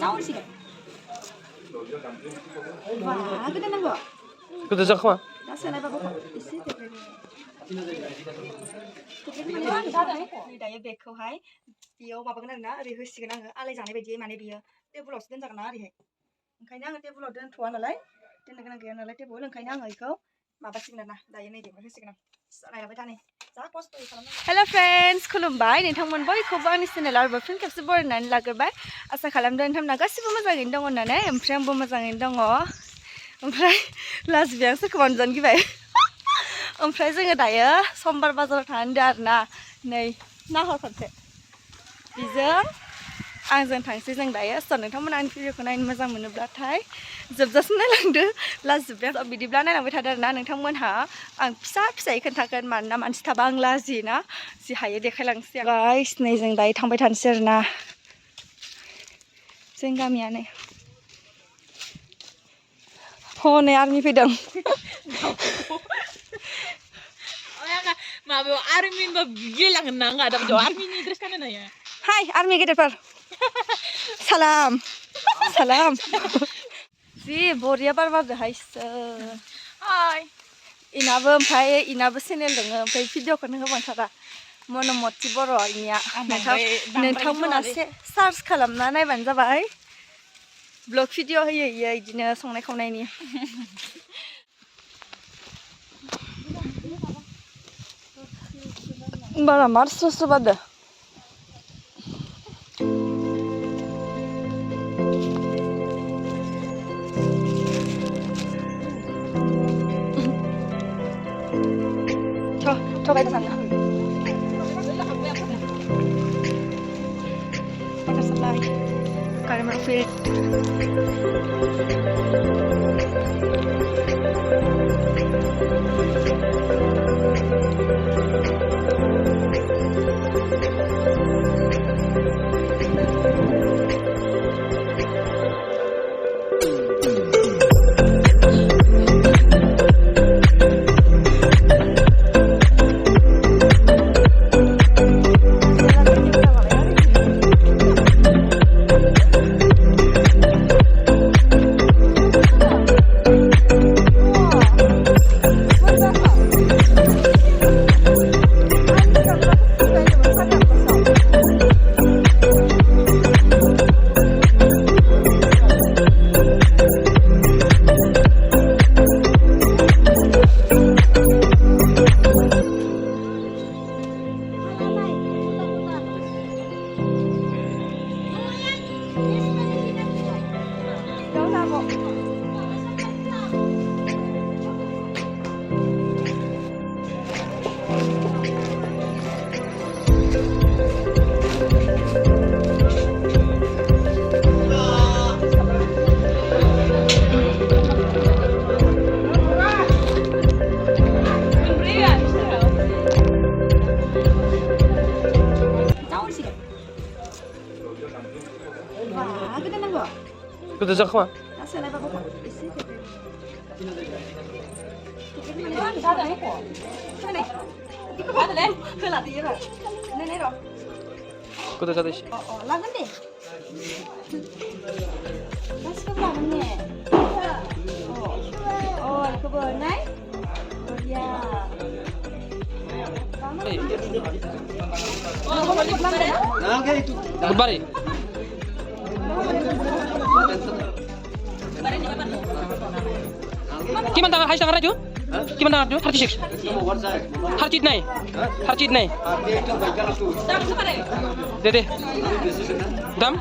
जावसिगोन वा गोदो नांगौ गोदो जाखोमा दा सोनायबाबो एसे दायो बेगखौहाय बेयाव माबागोन आरोना ओरै होसिगोन आङो आलाय जानाय बायदि माने बियो टेबोलावसो दोनजागोन ना ओरैहाय ओंखायनो आङो टेबोलाव दोनथ'वा नालाय दोननो गोनां गैया नालाय टेबोल ओंखायनो आङो बेखौ माबासिगोन आरोना दायो नै बेवहाय होसिगोन आं नायलांबाय था नै जा खस्थ'यै खालामो हेल' फ्रेन्ड्स खुलुमबाय नोंथांमोन बयखौबो आंनि चेनेलाव आरोबाव फिन खेबसे बरायनानै लाग्रोबाय आसा खालामदों नोंथांमोना गासिबो मोजाङैनो दङ होननानै ओमफ्राय आंबो मोजाङैनो दङ ओमफ्राय लाजिबाय आं सोरखौबा नुजानो गिबाय ओमफ्राय जोङो दायो समबार बाजाराव थांदों आरोना नै नाहर खनसे बिजों आंजों थांसै जों दायो स' नोंथांमोना आंनि भिडिअखौ नायनो मोजां मोनोब्लाथाय जोबजासिम नायलांदो लाजिजोब्बाय बिदिब्ला नायलांबाय थादो आरोना नोंथांमोनहा आं फिसायै खोन्थागोन मानोना मानसि थाबा आं लाजियोना जि हायो देखायलांसै आं गाइस नै जों दायो थांबाय थानोसै आरोना जों गामियानो हनै आर्मि फैदों माबायाव आर्मि होनबा गेलांगोन ना आंहा दा आर्मिनि ड्रेस गाननो हायो हाय आर्मि गेदेरफोर सालाम सालाम जि बरिया बार बारदोहाय हाय इनाबो चेनेल दङ ओमफ्राय भिडिअखौनो होबांथारा मनमति बर' इनिया नोंथांमोना सार्च खालामना नायबानो जाबाय ब्लग भिडिअ होयो इयो इदिनो संनाय खावनायनि बारा मार स्रो स्रो बारदो Coba ke sana. Water supply. Caramel field. गोदो जाखोमा गोदो जादो एसे लागोन दे गासिखौबो लागोन ने बेखौबो नाय बरिया Goodbye. Kiman tangan high tangan raju? Kiman tangan raju? 36. 39. Dede. Dam.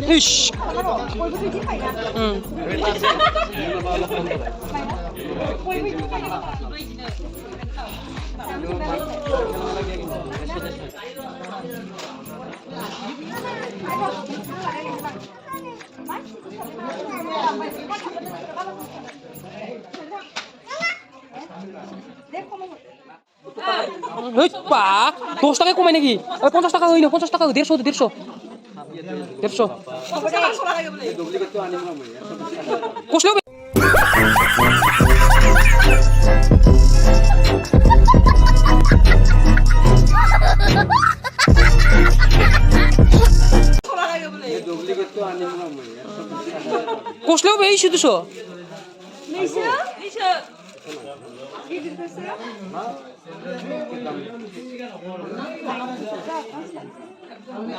Ish. Hei, Pak, 10 টাকা কমাই নাকি? 50 টাকা হইলো, 50 টাকা 150 150 কষলেও गस्लायाव बे इसो दुस' नैसो Nisa. गिदिरखौसो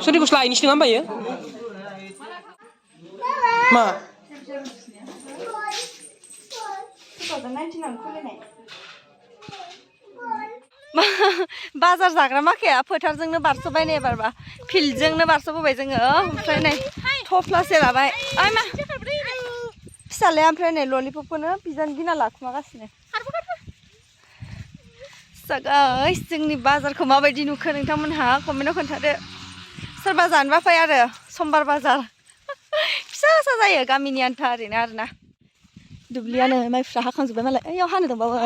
सोरनि गस्ला आइनिसो नङा होमबा इयो मा 2019 खुलिनाय बाजार जाग्रा माखाया फोथारजोंनो बारस'बाय नै एबारबा फिल्डजोंनो बारस'बोबाय जोङो ओमफ्राय नै थफ्लासे लाबाय ओइ मा फिसालाया ओमफ्राय नै ललिपपखौनो बिजानो गिना लाखुमागासिनो गाइस जोंनि बाजारखौ माबायदि नुखो नोंथांमोनहा कमेन्टआव खोन्थादो सोरबा जानोबा फै आरो समबार बाजार फिसा फिसा जायो गामिनि आन्था ओरैनो आरोना दुब्लियानो माइफ्रा हाखांजोब्बाय मालाय ओइयाव हानो दंबावो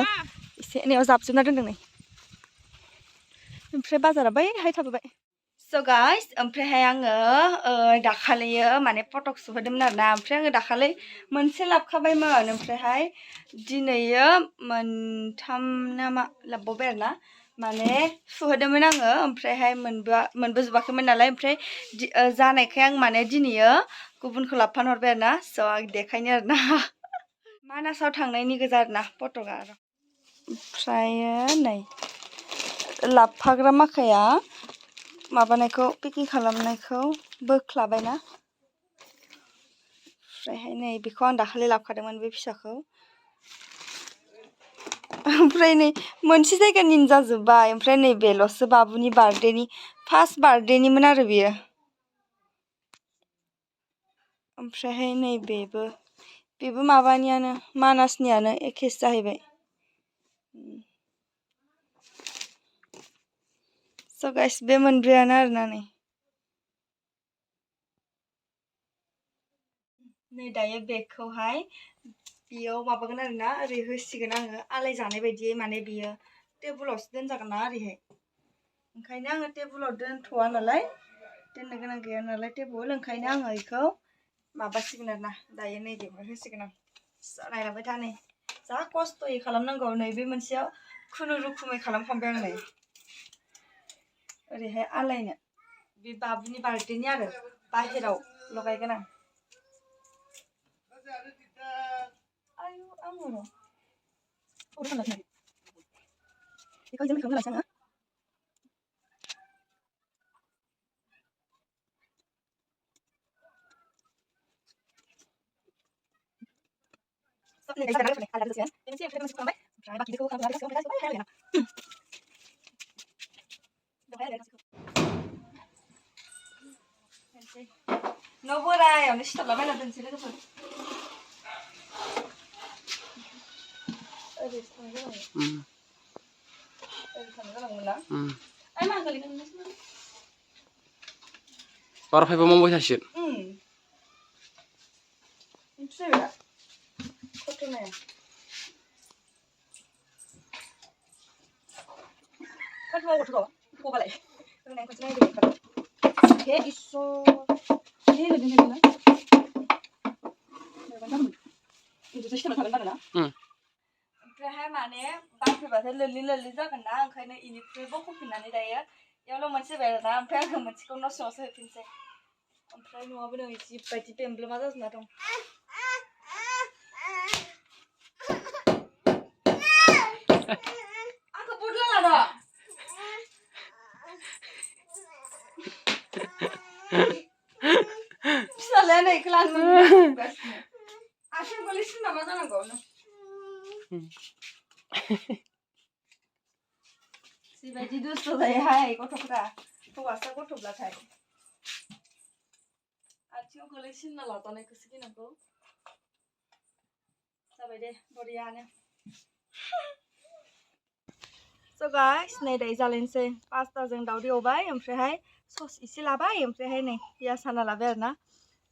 एसे एनैयाव जाबजोबना दोन्दों नै ओमफ्राय बाजारा बैहाय थाबोबाय स' गाइस ओमफ्रायहाय आङो दाखालियो माने फटक सुहोदोंमोन आरोना ओमफ्राय आङो दाखालि मोनसे लाबोखाबायमोन ओमफ्रायहाय दिनैयो मोनथाम ना मा लाबोबावबाय आरोना माने सुहोदोंमोन आङो ओमफ्रायहाय मोनबोजोबाखैमोन नालाय ओमफ्राय जानायखाय आं माने दिनैयो गुबुनखौ लाबोफानो हरबाय आरोना स' आं देखायनो आरोना मानासाव थांनायनि गोजा आरोना फटकआ ओमफ्रायो नै लाबोफाग्रा माखाया माबानायखौ पेकिं खालामनायखौ बोख्लाबायना ओमफ्रायहाय नै बेखौ आं दाखालि लाबोखादोंमोन बे फिसाखौ ओमफ्राय नै मोनसे जायगानिनो जाजोब्बाय ओमफ्राय नै बेल'सो बाबुनि बार्थडेनि फार्स्ट बार्थडेनिमोन आरो बेयो ओमफ्रायहाय नै बेबो माबानियानो मानासनियानो एखेसो जाहैबाय स' गाइस बे मोनब्रैयानो आरोना नै दायो बेगखौहाय बेयाव माबागोन आरोना ओरै होसिगोन आङो आलाय जानाय बायदियै माने बियो टेबोलावसो दोनजागोन ना ओरैहाय ओंखायनो आङो टेबोलाव दोनथ'वा नालाय दोननो गोनां गैया नालाय टेबोल ओंखायनो आङो बेखौ माबासिगोन आरोना दायो नै बेवहाय होसिगोन आं नायलांबाय था नै जा खस्थ'यै खालामनांगौ नै बे मोनसेयाव खुनुरुखुमै खालामखांबाय आं नै ओरैहाय आलायनो बे बाबुनि बार्थडेनि आरो बाहेराव लगायगोन आं आयु आङो बेखौ जों बेखौनो लासै आङो न' बोरायावनो सिथाबलाबायना दोनसै लोगोफोर ओरैसो थांनो गोनांमोन ओरै थांनो गोनांमोन ना आइ मा गोलैदों बारा फायबा मावबाय थासिगोन मिथिबाय दा घटनाया Kan mau betul, kau balik. Kau nak macam mana dia? Hei iso, hei lebih macam mana? Macam mana? Itu tu siapa nak mana? ओमफ्रायहाय माने बाफैबाथाय लोलि जागोन ना ओंखायनो इनिफ्रायबो होफिननानै दायो इयावल' मोनसे होबाय आरोना ओमफ्राय आङो मोनसेखौ न' सिङावसो होफिनसै ओमफ्राय न'आबो नै जिबायदि बेमब्लेमा जाजोबना दं आंखौ बुदला लाद' फिसालाया नै इखौ लानो मोनगासिनो आथिं गोलैसिन नामा जानांगौ जिबायदि दुस्थ' जायोहाय गथ'फ्रा हौवासा गथ'ब्लाथाय आथिङाव गोलैसिनना लाजानायखौसो गिनांगौ जाबाय दे बरियानो स' गाइस नै दायो जालायनोसै पास्ताजों दाउदै एवबाय ओमफ्रायहाय सस एसे लाबाय ओमफ्रायहाय नै पियास हाना लाबाय आरोना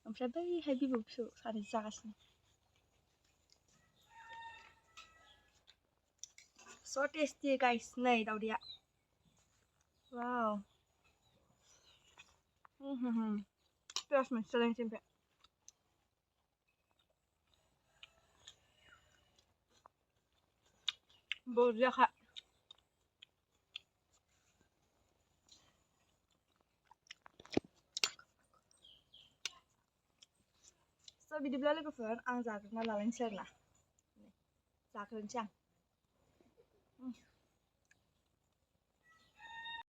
ओमफ्राय बैहाय बिबौ फिसौ सानैजों जागासिनो So tasty guys, नै दाउदैया वाव पियास मोनसे जालायनोसै ओमफ्राय बरियाखा So स' बिदिब्ला लोगोफोर आं जाग्रोना लालायनोसै आरोना जाग्रोनोसै आं